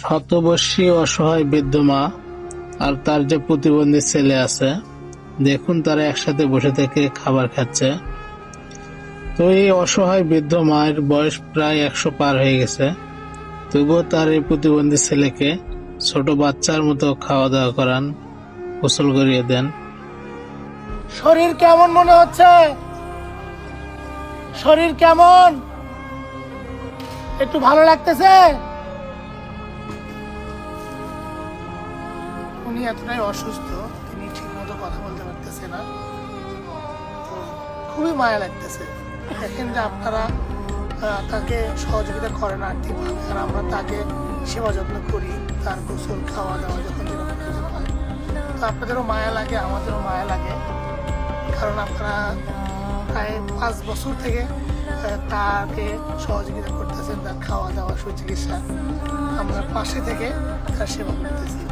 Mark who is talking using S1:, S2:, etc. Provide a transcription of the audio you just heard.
S1: শতবর্ষী অসহায় বৃদ্ধ মা আর তার যে প্রতিবন্ধী ছেলে আছে, দেখুন তারা একসাথে বসে থেকে খাবার খাচ্ছে। তো এই অসহায় বৃদ্ধ মায়ের বয়স প্রায় 100 পার হয়ে গেছে, তবুও তার এই প্রতিবন্ধী ছেলেকে ছোট বাচ্চার মতো খাওয়া দাওয়া করান, গোসল করিয়ে দেন।
S2: শরীর কেমন মনে হচ্ছে? শরীর কেমন? একটু ভালো লাগতেছে? উনি এতটাই অসুস্থ, তিনি ঠিক মতো কথা বলতে পারতেছে না। তো খুবই মায়া লাগতেছে। দেখেন যে আপনারা তাকে সহযোগিতা করেন আর্থিকভাবে, আর আমরা তাকে সেবা যত্ন করি, তার গোসল খাওয়া দাওয়া যখন যেরকম প্রয়োজন হয়। তো আপনাদেরও মায়া লাগে, আমাদেরও মায়া লাগে, কারণ আপনারা প্রায় 5 বছর থেকে তাকে সহযোগিতা করতেছেন, তার খাওয়া দাওয়া সুচিকিৎসা আমরা পাশে থেকে তার সেবা করতেছি।